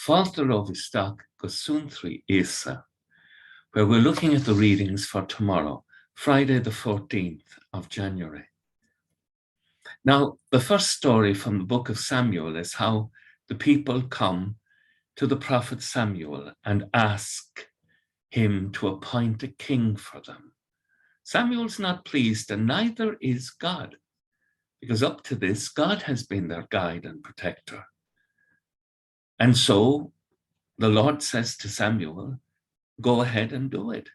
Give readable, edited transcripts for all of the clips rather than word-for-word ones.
folklore of Isteach go Suantraí Íosa, where we're looking at the readings for tomorrow, Friday the 14th of January. Now, the first story from the book of Samuel is how the people come to the prophet Samuel and ask him to appoint a king for them. Samuel's not pleased, and neither is God, because up to this, God has been their guide and protector. And so the Lord says to Samuel, go ahead and do it,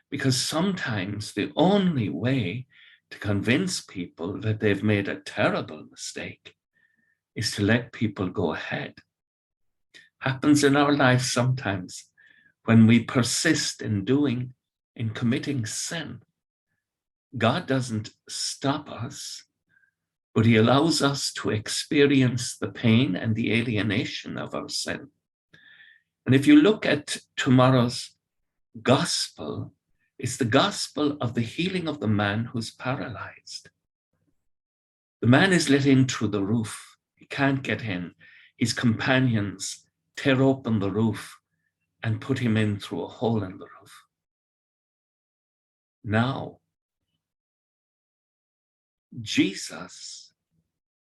because sometimes the only way to convince people that they've made a terrible mistake is to let people go ahead. Happens in our lives sometimes when we persist in committing sin. God doesn't stop us, but he allows us to experience the pain and the alienation of our sin. And if you look at tomorrow's gospel, it's the gospel of the healing of the man who's paralyzed. The man is let in through the roof. He can't get in. His companions tear open the roof and put him in through a hole in the roof. Now, Jesus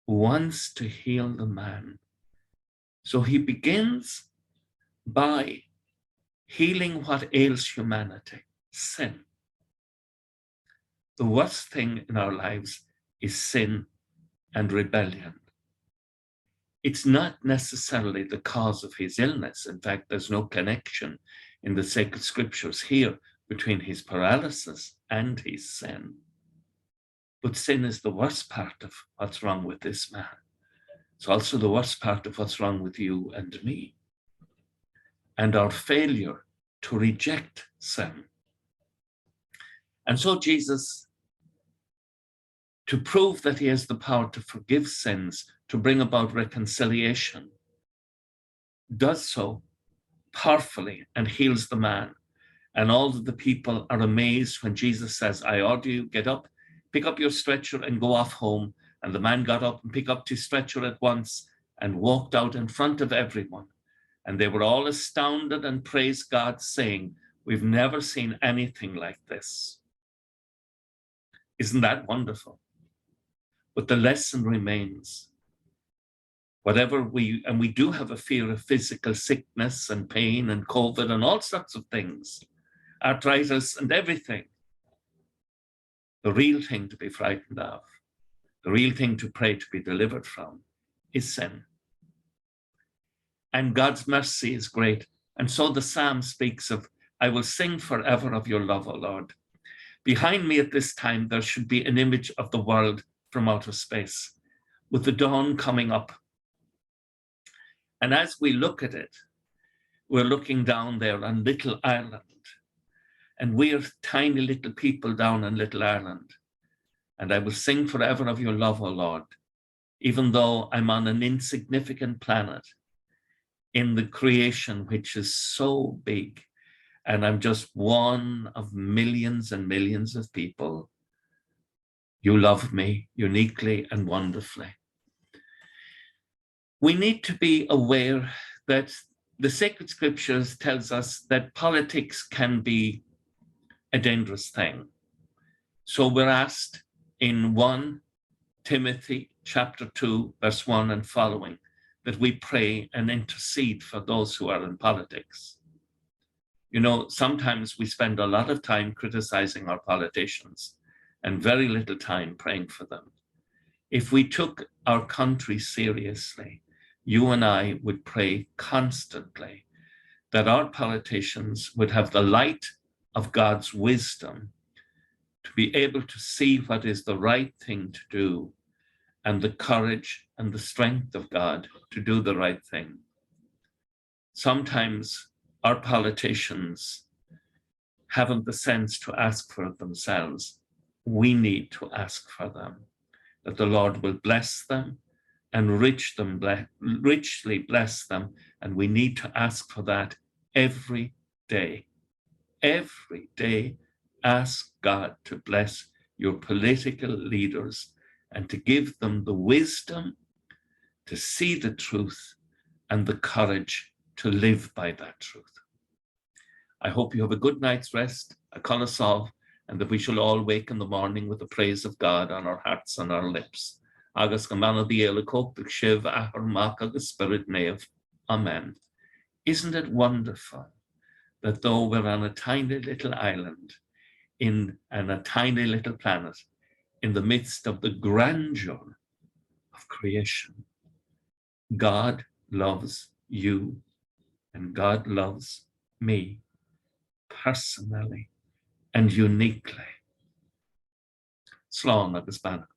wants to heal the man. So he begins by healing what ails humanity, sin. The worst thing in our lives is sin and rebellion. It's not necessarily the cause of his illness. In fact, there's no connection in the sacred scriptures here between his paralysis and his sin. But sin is the worst part of what's wrong with this man. It's also the worst part of what's wrong with you and me, and our failure to reject sin. And so Jesus, to prove that he has the power to forgive sins, to bring about reconciliation, does so powerfully and heals the man. And all of the people are amazed when Jesus says, I order you, get up, pick up your stretcher and go off home. And the man got up and picked up his stretcher at once and walked out in front of everyone. And they were all astounded and praised God, saying, we've never seen anything like this. Isn't that wonderful? But the lesson remains. We do have a fear of physical sickness and pain and COVID and all sorts of things, arthritis and everything. The real thing to be frightened of, the real thing to pray to be delivered from, is sin. And God's mercy is great. And so the psalm speaks of, I will sing forever of your love, O Lord. Behind me at this time, there should be an image of the world from outer space, with the dawn coming up. And as we look at it, we're looking down there on Little Ireland. And we're tiny little people down in Little Ireland. And I will sing forever of your love, O Lord, even though I'm on an insignificant planet in the creation, which is so big. And I'm just one of millions and millions of people. You love me uniquely and wonderfully. We need to be aware that the sacred scriptures tells us that politics can be a dangerous thing. So we're asked in 1 Timothy chapter 2, verse 1 and following, that we pray and intercede for those who are in politics. You know, sometimes we spend a lot of time criticizing our politicians and very little time praying for them. If we took our country seriously, you and I would pray constantly that our politicians would have the light of God's wisdom to be able to see what is the right thing to do, and the courage and the strength of God to do the right thing. Sometimes our politicians haven't the sense to ask for it themselves. We need to ask for them, that the Lord will bless them and richly bless them. And we need to ask for that every day. Every day, ask God to bless your political leaders and to give them the wisdom to see the truth and the courage to live by that truth. I hope you have a good night's rest, a colasov, and that we shall all wake in the morning with the praise of God on our hearts and our lips. Agus gamana diela kok shiv ahar mak agus spirit nave. Amen. Isn't it wonderful that though we're on a tiny little island in a tiny little planet, in the midst of the grandeur of creation, God loves you and God loves me personally and uniquely. Slán agus banach.